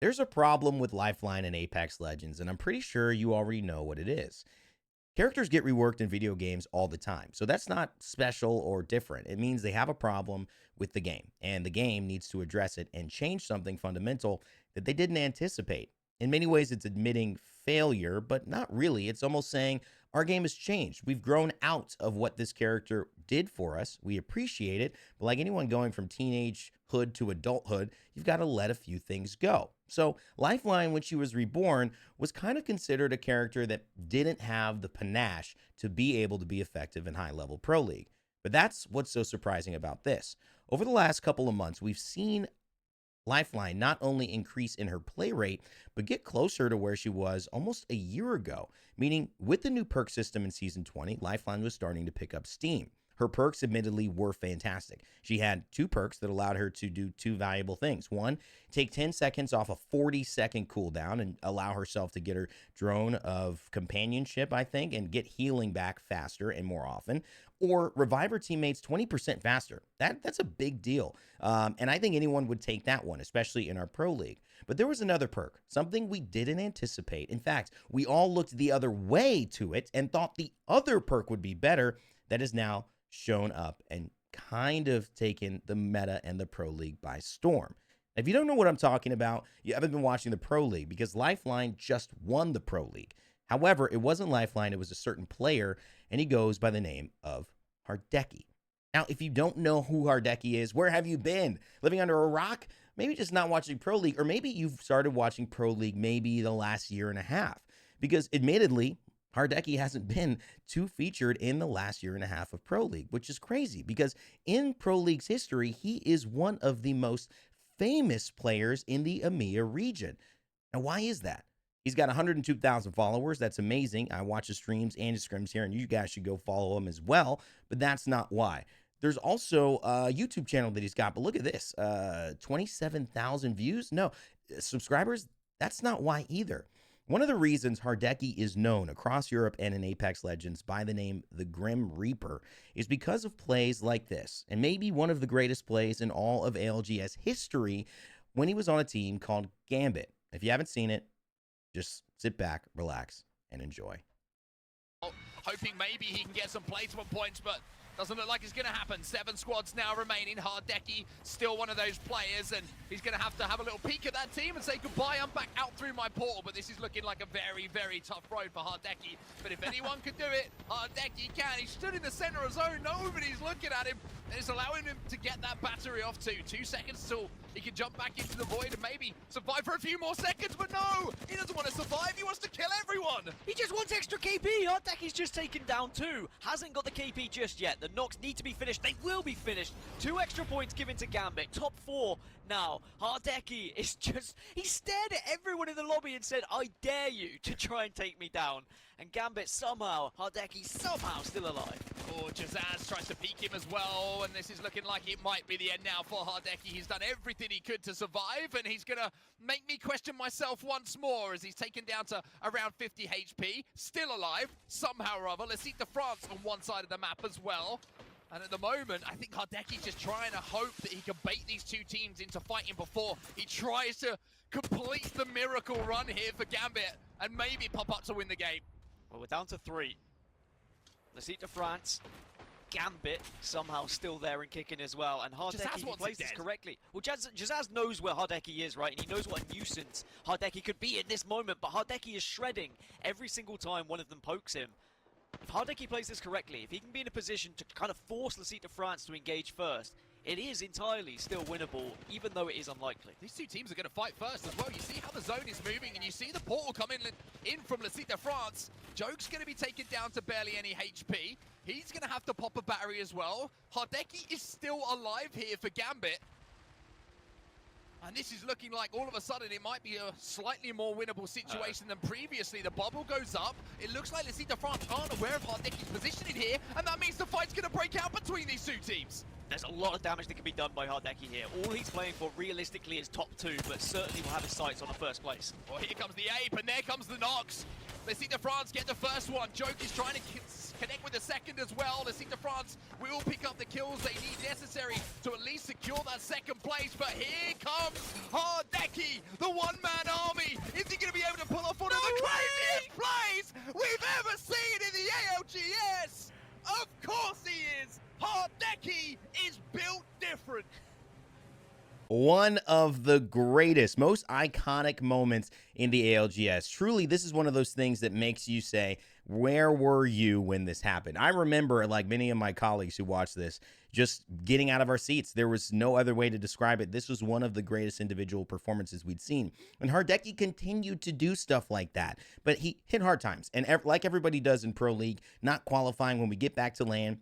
There's a problem with Lifeline and Apex Legends, and I'm pretty sure you already know what it is. Characters get reworked in video games all the time, so that's not special or different. It means they have a problem with the game, and the game needs to address it and change something fundamental that they didn't anticipate. In many ways, it's admitting failure, but not really. It's almost saying, our game has changed. We've grown out of what this character did for us. We appreciate it, but like anyone going from teenagehood to adulthood, you've got to let a few things go. So Lifeline, when she was reborn, was kind of considered a character that didn't have the panache to be able to be effective in high-level Pro League. But that's what's so surprising about this. Over the last couple of months, we've seen Lifeline not only increase in her play rate, but get closer to where she was almost a year ago. Meaning, with the new perk system in Season 20, Lifeline was starting to pick up steam. Her perks, admittedly, were fantastic. She had 2 perks that allowed her to do 2 valuable things. One, take 10 seconds off a 40-second cooldown and allow herself to get her drone of companionship, I think, and get healing back faster and more often. Or revive her teammates 20% faster. That's a big deal. And I think anyone would take that one, especially in our Pro League. But there was another perk, something we didn't anticipate. In fact, we all looked the other way to it and thought the other perk would be better. That is now shown up and kind of taken the meta and the Pro League by storm. If you don't know what I'm talking about, you haven't been watching the Pro League, because Lifeline just won the Pro League. However, it wasn't Lifeline, it was a certain player, and he goes by the name of Hardecki. Now, if you don't know who Hardecki is, where have you been? Living under a rock? Maybe just not watching Pro League, or maybe you've started watching Pro League maybe the last year and a half. Because admittedly, Hardecki hasn't been too featured in the last year and a half of Pro League, which is crazy because in Pro League's history, he is one of the most famous players in the EMEA region. Now, why is that? He's got 102,000 followers. That's amazing. I watch his streams and his scrims here, and you guys should go follow him as well, but that's not why. There's also a YouTube channel that he's got, but look at this, 27,000 views? No, subscribers? That's not why either. One of the reasons Hardecki is known across Europe and in Apex Legends by the name the Grim Reaper is because of plays like this, and maybe one of the greatest plays in all of ALGS history when he was on a team called Gambit. If you haven't seen it, just sit back, relax, and enjoy. Hoping maybe he can get some placement points, but doesn't look like it's going to happen. 7 squads now remaining. Hardecki still one of those players, and he's going to have a little peek at that team and say goodbye. I'm back out through my portal, but this is looking like a very, very tough road for Hardecki. But if anyone could do it, Hardecki can. He stood in the center of zone. Nobody's looking at him, and it's allowing him to get that battery off too. 2 seconds till he can jump back into the void and maybe survive for a few more seconds, but no! He doesn't want to survive, he wants to kill everyone! He just wants extra KP! Hardecki's just taken down 2. Hasn't got the KP just yet. The knocks need to be finished. They will be finished. 2 extra points given to Gambit. Top 4 now. Hardecki is just... He stared at everyone in the lobby and said, I dare you to try and take me down. And Gambit somehow, Hardecki somehow still alive. Oh, Jazaz tries to peek him as well, and this is looking like it might be the end now for Hardecki. He's done everything he could to survive, and he's gonna make me question myself once more as he's taken down to around 50 HP. Still alive, somehow or other. Let's see the France on one side of the map as well. And at the moment, I think Hardecki's just trying to hope that he can bait these 2 teams into fighting before he tries to complete the miracle run here for Gambit and maybe pop up to win the game. Well, we're down to 3. Lecite de France, Gambit somehow still there and kicking as well. And Hardecki, if he plays this correctly. Well, Jazaz knows where Hardecki is, right? And he knows what a nuisance Hardecki could be in this moment. But Hardecki is shredding every single time one of them pokes him. If Hardecki plays this correctly, if he can be in a position to kind of force Lecite de France to engage first, it is entirely still winnable, even though it is unlikely. These 2 teams are going to fight first as well. You see how the zone is moving, and you see the portal coming in from Lecite de France. Joke's going to be taken down to barely any HP. He's going to have to pop a battery as well. Hardecki is still alive here for Gambit. And this is looking like all of a sudden it might be a slightly more winnable situation than previously. The bubble goes up. It looks like Lecite de France aren't aware of Hardecki's positioning here, and that means the fight's going to break out between these 2 teams. There's a lot of damage that can be done by Hardecki here. All he's playing for realistically is top 2, but certainly will have his sights on the first place. Well, here comes the ape, and there comes the Nox. Lecite de France get the first one. Joke is trying to connect with the second as well. The Seat de France will pick up the kills they need necessary to at least secure that second place. But here comes Hardecki, the one-man army. Is he going to be able to pull off one of the craziest plays we've ever seen in the ALGS? Of course he is. Hardecki is built different. One of the greatest, most iconic moments in the ALGS. Truly, this is one of those things that makes you say, where were you when this happened? I remember, like many of my colleagues who watched this, just getting out of our seats. There was no other way to describe it. This was one of the greatest individual performances we'd seen. And Hardecki continued to do stuff like that. But he hit hard times. And like everybody does in Pro League, not qualifying when we get back to LAN,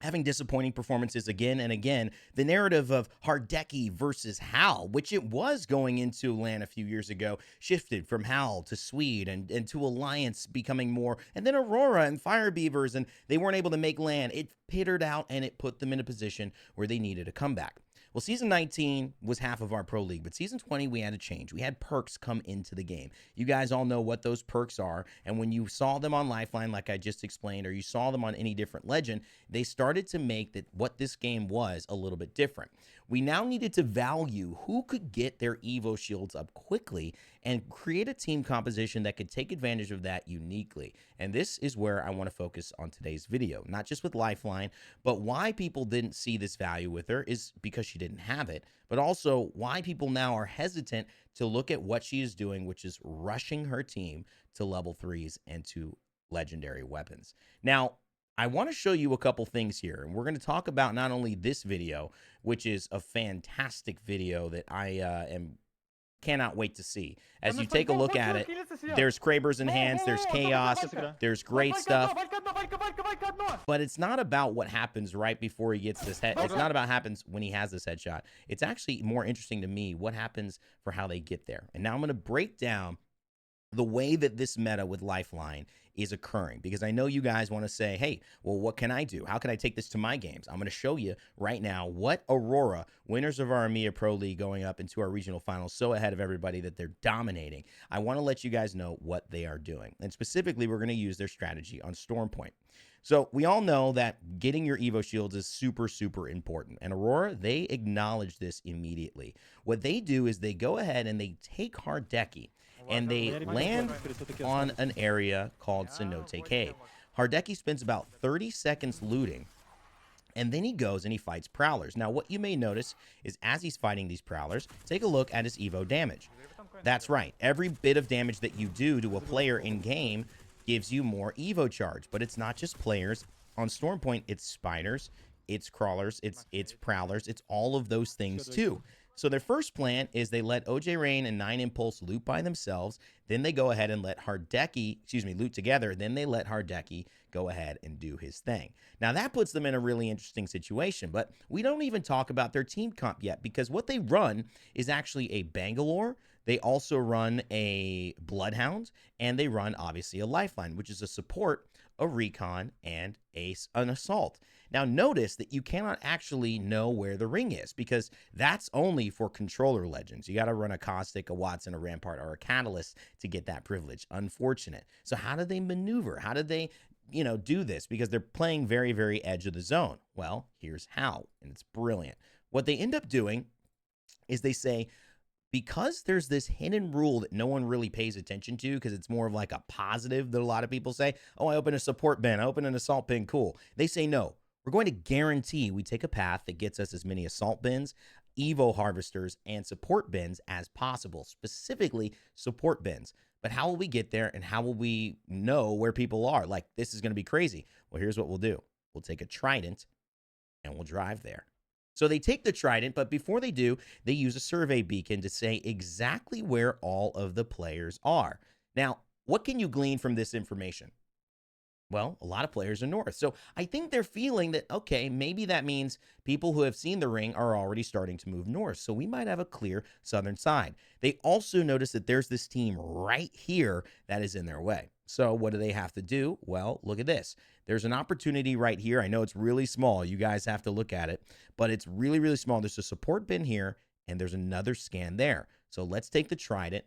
having disappointing performances again and again. The narrative of Hardecki versus Hal, which it was going into LAN a few years ago, shifted from Hal to Swede and to Alliance becoming more, and then Aurora and Fire Beavers, and they weren't able to make LAN. It petered out, and it put them in a position where they needed a comeback. Well, Season 19 was half of our Pro League, but Season 20, we had a change. We had perks come into the game. You guys all know what those perks are, and when you saw them on Lifeline, like I just explained, or you saw them on any different legend, they started to make what this game was a little bit different. We now needed to value who could get their Evo shields up quickly and create a team composition that could take advantage of that uniquely. And this is where I want to focus on today's video, not just with Lifeline, but why people didn't see this value with her is because she didn't have it, but also why people now are hesitant to look at what she is doing, which is rushing her team to level 3s and to legendary weapons. Now, I want to show you a couple things here, and we're going to talk about not only this video, which is a fantastic video that I cannot wait to see. As you take a look at it, there's Kraber's Enhanced, there's Chaos, there's great stuff, but it's not about what happens right before he gets this head. It's not about happens when he has this headshot. It's actually more interesting to me what happens for how they get there. And now I'm going to break down the way that this meta with Lifeline is occurring, because I know you guys want to say, hey, well, what can I do? How can I take this to my games? I'm going to show you right now what Aurora, winners of our EMEA Pro League, going up into our regional finals so ahead of everybody that they're dominating. I want to let you guys know what they are doing. And specifically, we're going to use their strategy on Stormpoint. So we all know that getting your Evo shields is super, super important. And Aurora, they acknowledge this immediately. What they do is they go ahead and they take Hardecki, and they land on an area called Cenote Cave. Hardecki spends about 30 seconds looting, and then he goes and he fights Prowlers. Now, what you may notice is as he's fighting these Prowlers, take a look at his Evo damage. That's right. Every bit of damage that you do to a player in-game gives you more Evo charge, but it's not just players. On Stormpoint, it's Spiders, it's Crawlers, it's Prowlers, it's all of those things too. So their first plan is they let OJ Rain and 9 Impulse loot by themselves. Then they go ahead and let Hardecki, loot together. Then they let Hardecki go ahead and do his thing. Now that puts them in a really interesting situation, but we don't even talk about their team comp yet, because what they run is actually a Bangalore. They also run a Bloodhound, and they run obviously a Lifeline, which is a support, a recon, and an assault. Now notice that you cannot actually know where the ring is, because that's only for controller legends. You got to run a Caustic, a Watson, a Rampart, or a Catalyst to get that privilege. Unfortunate. So how do they maneuver? How do they, do this? Because they're playing very, very edge of the zone. Well, here's how, and it's brilliant. What they end up doing is they say, because there's this hidden rule that no one really pays attention to, because it's more of like a positive that a lot of people say, oh, I open a support bin, I open an assault bin, cool. They say, no, we're going to guarantee we take a path that gets us as many assault bins, Evo harvesters, and support bins as possible, specifically support bins. But how will we get there, and how will we know where people are? Like, this is going to be crazy. Well, here's what we'll do. We'll take a Trident, and we'll drive there. So they take the Trident, but before they do, they use a survey beacon to say exactly where all of the players are. Now, what can you glean from this information? Well, a lot of players are north. So I think they're feeling that, okay, maybe that means people who have seen the ring are already starting to move north. So we might have a clear southern side. They also notice that there's this team right here that is in their way. So what do they have to do? Well, look at this. There's an opportunity right here. I know it's really small. You guys have to look at it, but it's really, really small. There's a support bin here, and there's another scan there. So let's take the Trident.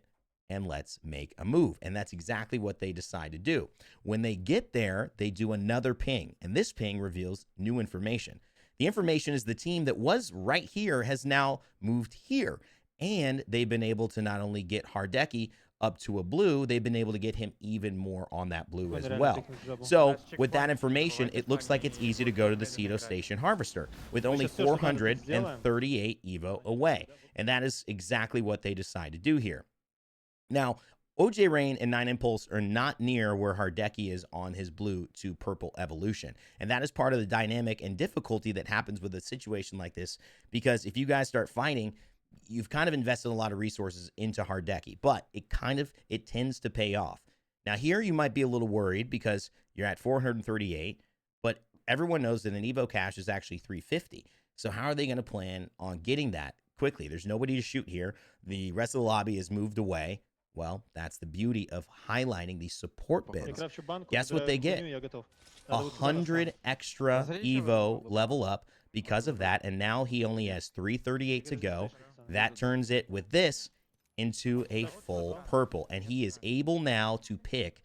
and let's make a move. And that's exactly what they decide to do. When they get there, they do another ping, and this ping reveals new information. The information is the team that was right here has now moved here, and they've been able to not only get Hardecki up to a blue, they've been able to get him even more on that blue as well. So with that information, it looks like it's easy to go to the Cedo Station Harvester with only 438 Evo away. And that is exactly what they decide to do here. Now, OJ Rain and 9impulse are not near where Hardecki is on his blue to purple evolution. And that is part of the dynamic and difficulty that happens with a situation like this, because if you guys start fighting, you've kind of invested a lot of resources into Hardecki, but it tends to pay off. Now here you might be a little worried because you're at 438, but everyone knows that an Evo cache is actually 350. So how are they going to plan on getting that quickly? There's nobody to shoot here. The rest of the lobby is moved away. Well, that's the beauty of highlighting these support bins. Guess what they get? 100 extra Evo level up because of that, and now he only has 338 to go. That turns it with this into a full purple, and he is able now to pick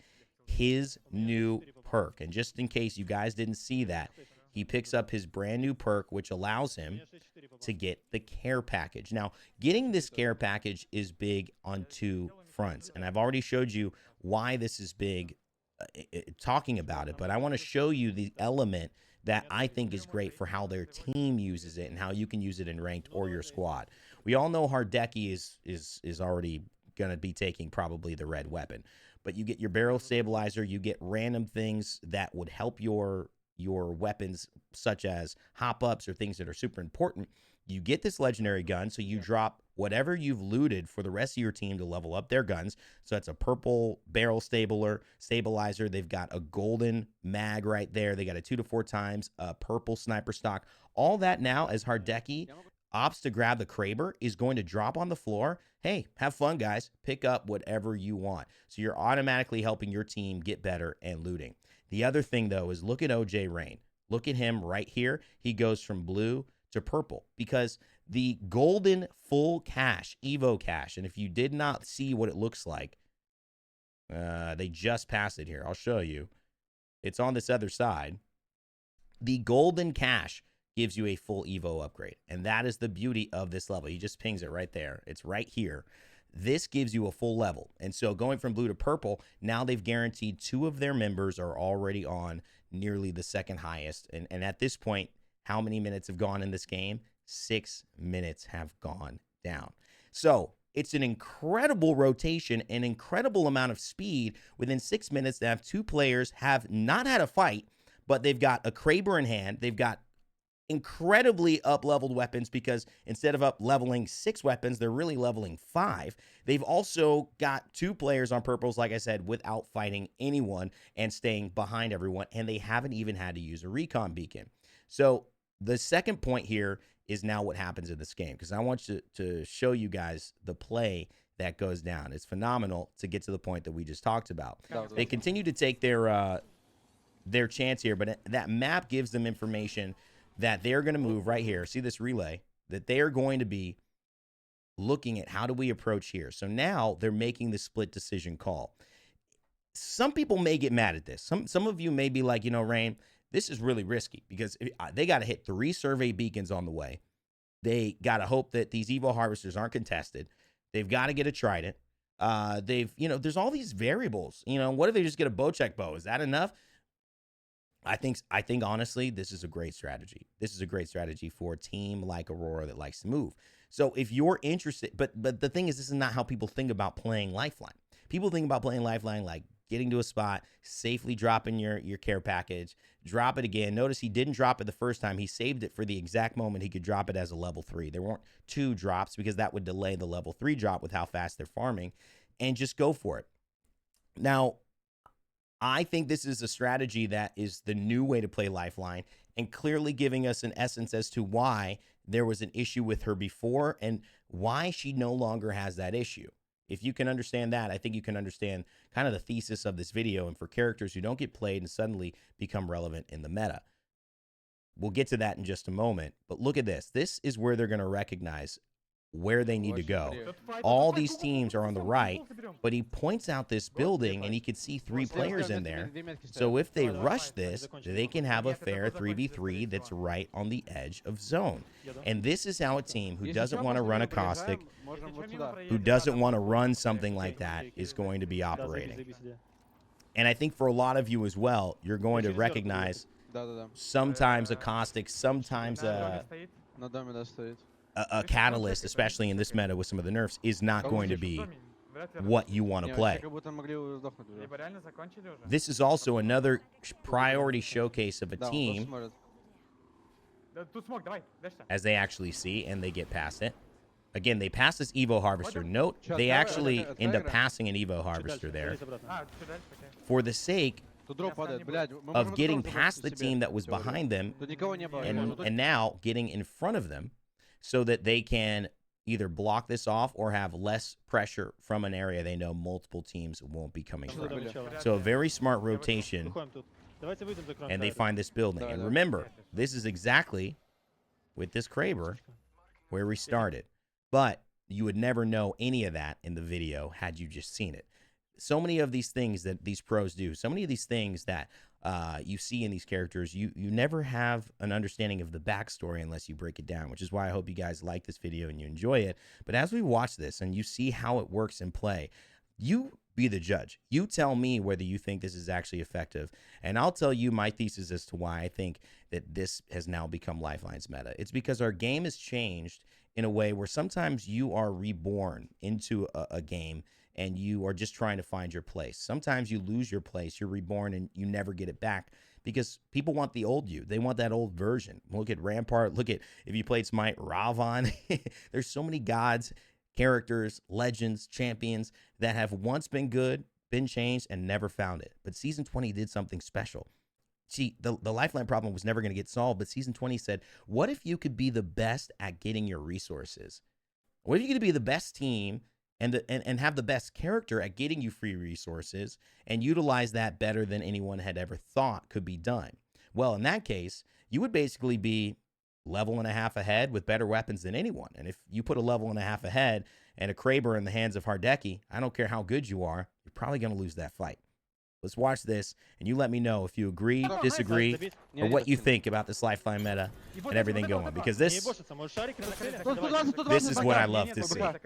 his new perk. And just in case you guys didn't see that, he picks up his brand new perk, which allows him to get the care package. Now, getting this care package is big on two fronts, and I've already showed you why this is big talking about it, but I want to show you the element that I think is great for how their team uses it and how you can use it in ranked or your squad. We all know Hardecki is already going to be taking probably the red weapon, but you get your barrel stabilizer, you get random things that would help your weapons, such as hop-ups or things that are super important. You get this legendary gun, so you drop whatever you've looted for the rest of your team to level up their guns. So that's a purple barrel stabilizer. They've got a golden mag right there. They got a 2 to 4 times a purple sniper stock. All that now, as Hardecki opts to grab the Kraber, is going to drop on the floor. Hey, have fun, guys. Pick up whatever you want. So you're automatically helping your team get better and looting. The other thing, though, is look at OJ Rain. Look at him right here. He goes from blue to purple because the golden full cache, Evo cache, and if you did not see what it looks like, they just passed it here. I'll show you. It's on this other side. The golden cache gives you a full Evo upgrade, and that is the beauty of this level. He just pings it right there. It's right here. This gives you a full level. And so going from blue to purple, now they've guaranteed 2 of their members are already on nearly the second highest. And at this point, how many minutes have gone in this game? 6 minutes have gone down. So it's an incredible rotation, an incredible amount of speed. Within 6 minutes, they have 2 players have not had a fight, but they've got a Kraber in hand. They've got incredibly up-leveled weapons because instead of up-leveling 6 weapons, they're really leveling 5. They've also got 2 players on purples, like I said, without fighting anyone and staying behind everyone, and they haven't even had to use a recon beacon. So the second point here is now what happens in this game, because I want to show you guys the play that goes down. It's phenomenal to get to the point that we just talked about. They continue to take their chance here, but that map gives them information that they're going to move right here. See this relay? That they are going to be looking at how do we approach here. So now they're making the split decision call. Some people may get mad at this. Some of you may be like, you know, Rain, this is really risky because they got to hit 3 survey beacons on the way. They got to hope that these Evo harvesters aren't contested. They've got to get a trident. There's all these variables. You know, what if they just get a bow check bow? Is that enough? I think honestly, this is a great strategy. This is a great strategy for a team like Aurora that likes to move. So if you're interested, but the thing is, this is not how people think about playing Lifeline. People think about playing Lifeline like getting to a spot, safely dropping your care package, drop it again. Notice he didn't drop it the first time. He saved it for the exact moment he could drop it as a level 3. There weren't 2 drops because that would delay the level 3 drop with how fast they're farming, and just go for it. Now, I think this is a strategy that is the new way to play Lifeline and clearly giving us an essence as to why there was an issue with her before and why she no longer has that issue. If you can understand that, I think you can understand kind of the thesis of this video and for characters who don't get played and suddenly become relevant in the meta. We'll get to that in just a moment, but look at this. This is where they're going to recognize where they need to go. All these teams are on the right, but he points out this building, and he could see 3 players in there. So if they rush this, they can have a fair 3v3 that's right on the edge of zone. And this is how a team who doesn't want to run a caustic, who doesn't want to run something like that, is going to be operating. And I think for a lot of you as well, you're going to recognize sometimes a caustic, sometimes a catalyst, especially in this meta with some of the nerfs, is not going to be what you want to play. This is also another priority showcase of a team as they actually see and they get past it. Again, they pass this Evo Harvester. Note, they actually end up passing an Evo Harvester there for the sake of getting past the team that was behind them and now getting in front of them so that they can either block this off or have less pressure from an area they know multiple teams won't be coming from. So a very smart rotation, and they find this building. And remember, this is exactly, with this Kraber, where we started. But you would never know any of that in the video had you just seen it. So many of these things that these pros do, so many of these things that you see in these characters, you never have an understanding of the backstory unless you break it down, which is why I hope you guys like this video and you enjoy it. But as we watch this and you see how it works in play, you be the judge. You tell me whether you think this is actually effective, and I'll tell you my thesis as to why I think that this has now become Lifeline's meta. It's because our game has changed in a way where sometimes you are reborn into a game and you are just trying to find your place. Sometimes you lose your place, you're reborn, and you never get it back because people want the old you. They want that old version. Look at Rampart. Look at, if you played Smite, Ravon. There's so many gods, characters, legends, champions that have once been good, been changed, and never found it. But Season 20 did something special. See, the Lifeline problem was never going to get solved, but Season 20 said, what if you could be the best at getting your resources? What if you could be the best team and have the best character at getting you free resources and utilize that better than anyone had ever thought could be done? Well, in that case, you would basically be level and a half ahead with better weapons than anyone. And if you put a level and a half ahead and a Kraber in the hands of Hardecki, I don't care how good you are, you're probably going to lose that fight. Let's watch this, and you let me know if you agree, disagree, or what you think about this Lifeline meta and everything going, because this is what I love to see. Now,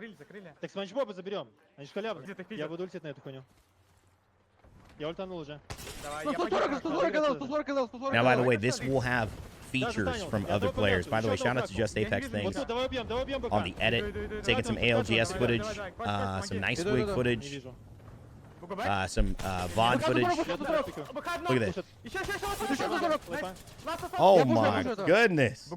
by the way, this will have features from other players. By the way, shout out to Just Apex Things on the edit, taking some ALGS footage, some nice wig footage, some VOD footage. Look at this. Oh my goodness.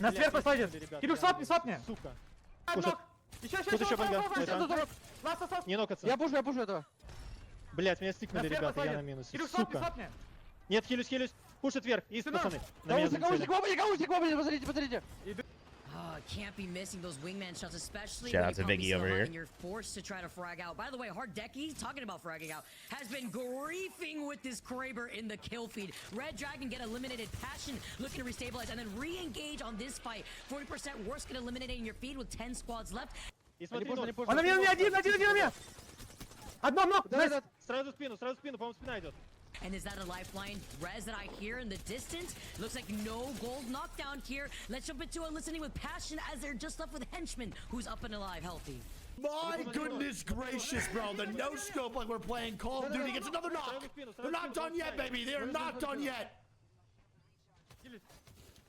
На сверху слайдит. Кирюх, свапни. Не нокаться. Я пушу этого. Блять, меня стикнули, ребята, я на минусе. Сука. Нет, хилюсь. Пушит вверх. Ист, пацаны. На меня залетели. Посмотрите. Can't be missing those wingman shots, especially shout out to Viggy over here. And you're forced to try to frag out. By the way, Hardecki, talking about fragging out, has been griefing with this Kraber in the kill feed. Red Dragon get eliminated. Passion looking to restabilize and then re-engage on this fight. 40% worse get eliminated in your feed with 10 squads left. Он на меня один. Одно. Сразу спину, по-моему, спина идет. And is that a Lifeline res that I hear in the distance? Looks like no gold knockdown here. Let's jump into a listening with Passion as they're just left with Henchman, who's up and alive, healthy. My goodness gracious, bro. The no-scope like we're playing Call of Duty gets another knock. They're not done yet, baby. They're not done yet.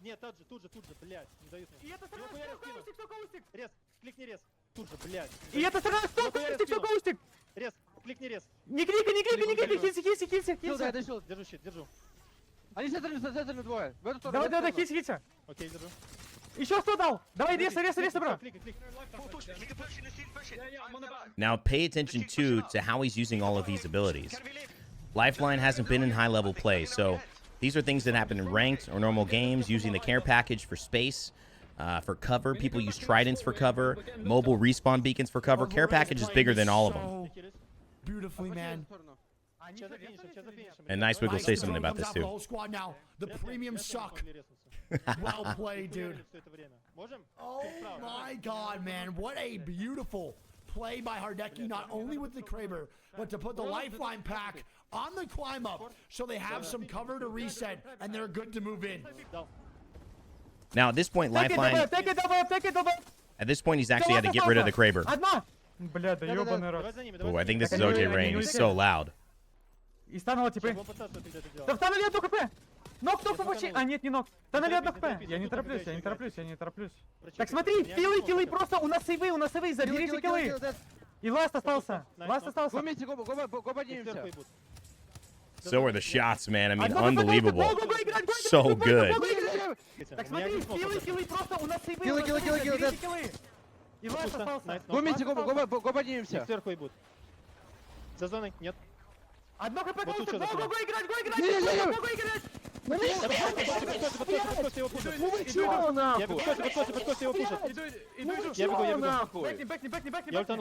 Нет, тут же, блядь, не дают мне. Рез, кликни рез. Тут же, блядь. И это сразу кустик. Рез, кликни рез. Не кликай, хилься. Держу щит. Они центрами двое. Давай, хилься. Окей, держу. Еще 100 дал. Давай, рез, бро. Now pay attention too to how he's using all of these abilities. Lifeline hasn't been in high-level play, so these are things that happen in ranked or normal games, using the care package for space, for cover. People use tridents for cover, mobile respawn beacons for cover. Care package is bigger than all of them. Beautifully, man. And Nice Wiggle say something about this The too. whole squad now. The premiums suck. Well played, dude. Oh my God, man! What a beautiful play by Hardecki, not only with the Kraber, but to put the lifeline pack on the climb up so they have some cover to reset and they're good to move in. Now at this point, Lifeline. At this point, he's actually had to get rid of the Kraber. Бля, да ёбаный рот. Oh, I think this is OJ Rain. He's so loud. И стануло, типа. Да встанули одну хп! Нок почти. А, нет, не нок. Встанули одну хп. Я не тороплюсь. Так смотри, киллы просто. У нас сейвы, заберите киллы. И ласт остался. So are the shots, man. I mean, unbelievable. So good. Так смотри, киллы просто. У нас сейвы, заберите киллы. И ласт остался. Го поднимемся. Сверху идут. За зоной нет. Одно хп, го играть!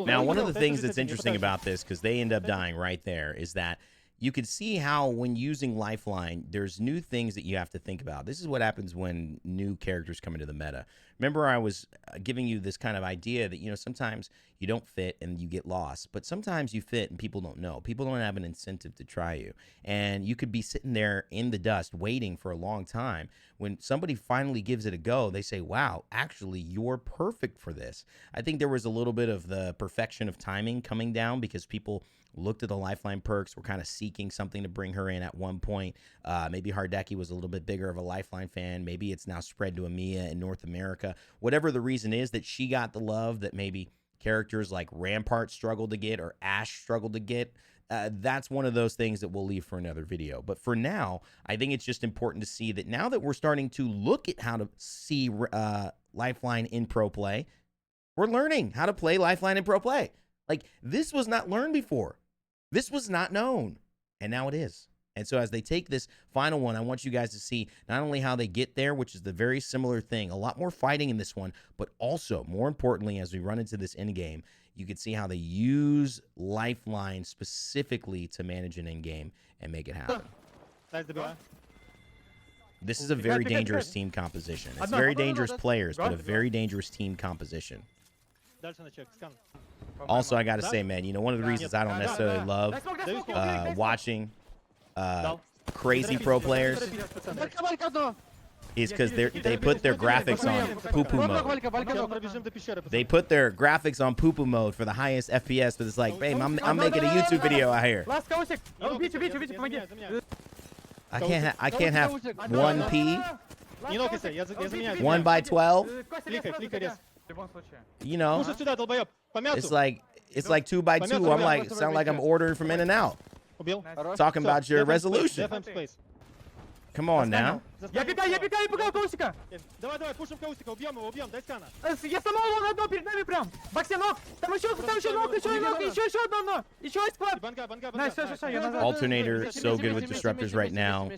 Now, one of the things that's interesting about this, because they end up dying right there, is that you can see how when using Lifeline, there's new things that you have to think about. This is what happens when new characters come into the meta. Remember, I was giving you this kind of idea that, you know, sometimes you don't fit and you get lost, but sometimes you fit and people don't know. People don't have an incentive to try you. And you could be sitting there in the dust waiting for a long time. When somebody finally gives it a go, they say, wow, actually, you're perfect for this. I think there was a little bit of the perfection of timing coming down because people looked at the Lifeline perks, were kind of seeking something to bring her in at one point. Maybe Hardecki was a little bit bigger of a Lifeline fan. Maybe it's now spread to EMEA and North America. Whatever the reason is that she got the love that maybe characters like Rampart struggled to get or Ashe struggled to get, that's one of those things that we'll leave for another video. But for now, I think it's just important to see that now that we're starting to look at how to see Lifeline in pro play, we're learning how to play Lifeline in pro play. Like, this was not learned before. This was not known, and now it is. And so as they take this final one, I want you guys to see not only how they get there, which is the very similar thing, a lot more fighting in this one, but also, more importantly, as we run into this end game, you can see how they use Lifeline specifically to manage an end game and make it happen. This is a very dangerous team composition. It's very dangerous players, but a very dangerous team composition. Also, I got to say, man, you know, one of the reasons I don't necessarily love watching crazy pro players is because they put their graphics on poo-poo mode. They put their graphics on poo-poo mode for the highest FPS, but it's like, babe, I'm making a YouTube video out here. I can't have 1P, 1 by 12. You know, it's like 2 by 2. I'm like, sound like I'm ordering from In-N-Out. Talking about your resolution. Come on now. Я пикаю Каустика. Давай, пушим Каустика, убьем его, дай скана. Я самого вон одно перед нами прям. Боксе ног. Там еще ног, еще одно. Еще есть склад. Найс, все, я назад. Alternator, so good with disruptors right now.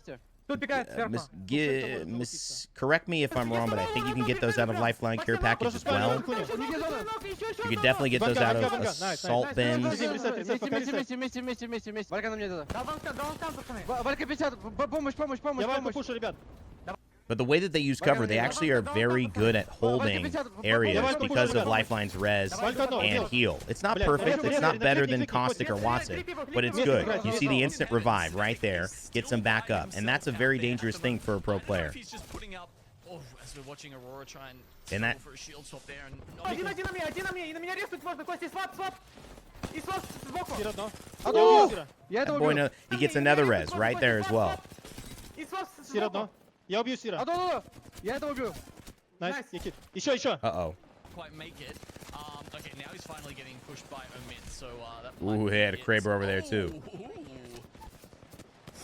Correct me if I'm wrong, but I think you can get those out of Lifeline Cure Package as well. You can definitely get those out of Assault Bins. Валька на мне тогда. Валька 50, помощь. But the way that they use cover, they actually are very good at holding areas because of Lifeline's res and heal. It's not perfect. It's not better than Caustic or Watson, but it's good. You see the instant revive right there, gets them back up, and that's a very dangerous thing for a pro player. He's just putting up. Oh, as we're watching Aurora try And that for a shield swap there, and Один на меня, и на меня резать можно, Костя, свап. И свап сбоку. Я этого boy, убил. no, he gets another res right there as well. И свап сбоку. Я убью Сира. Я этого убил. Найс, Якит. Еще. Uh-oh. quite make it. Okay, now he's finally getting pushed by Omid, so that Ooh, he had a Kraber over there too.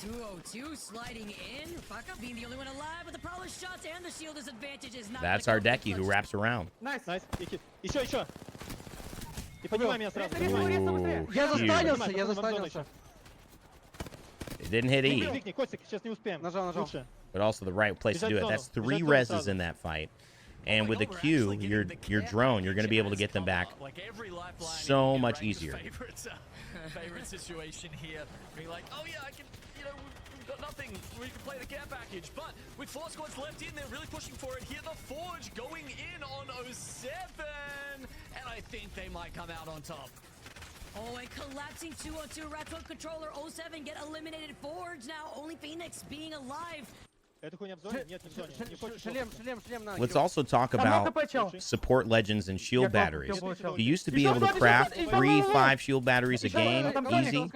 202 sliding in. Faka being the only one alive, but the prowler shots and the shield disadvantage is not. That's Hardecki who wraps around. Найс, Якит. Еще. И поднимай меня сразу. Ooh, Я huge. застанился. It didn't hit E, Кликни, Костик, сейчас не успеем. Нажал. Лучше. but also the right place to do it. That's 3 reses in that fight. And with the Q, your drone, you're going to be able to get them back so much easier. Favorite situation here. Being like, oh yeah, I can, you know, we've got nothing. We can play the care package. But with 4 squads left in, they're really pushing for it. Here, the Forge going in on 07. And I think they might come out on top. Oh, and collapsing 2-on-2. Rat's controller 07 get eliminated. Forge now. Only Phoenix being alive. Let's also talk about support legends and shield batteries. You used to be able to craft 3-5 shield batteries a game, easy.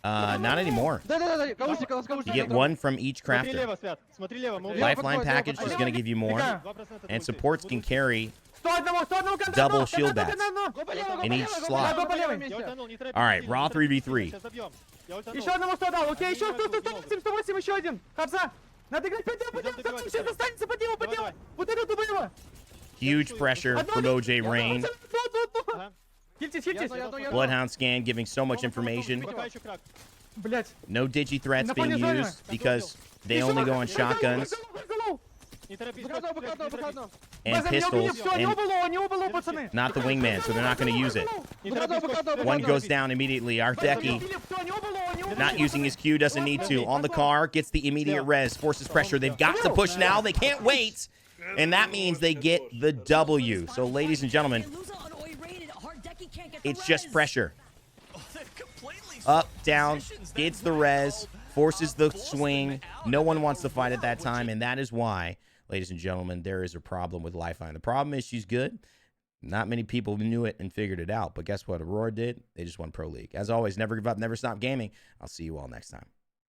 Not anymore. You get 1 from each crafter. Lifeline package is going to give you more, and supports can carry double shield bats in each slot. All right, raw 3v3. Еще одного 100 дал. Окей, еще 108, еще один. Хапса. Надо играть по делу, там сейчас останется по делу. Вот это тупо его. Huge pressure from OJ Rain. Bloodhound scan giving so much information. No digi threats being used because they only go on shotguns and pistols, and not the wingman, so they're not going to use it. 1 goes down immediately. Hardecki, not using his Q, doesn't need to. On the car, gets the immediate res, forces pressure. They've got to push now. They can't wait. And that means they get the W. So, ladies and gentlemen, it's just pressure. Up, down, gets the res, forces the swing. No one wants to fight at that time, and that is why, ladies and gentlemen, there is a problem with Lifeline. The problem is she's good. Not many people knew it and figured it out. But guess what? Aurora did. They just won Pro League. As always, never give up, never stop gaming. I'll see you all next time.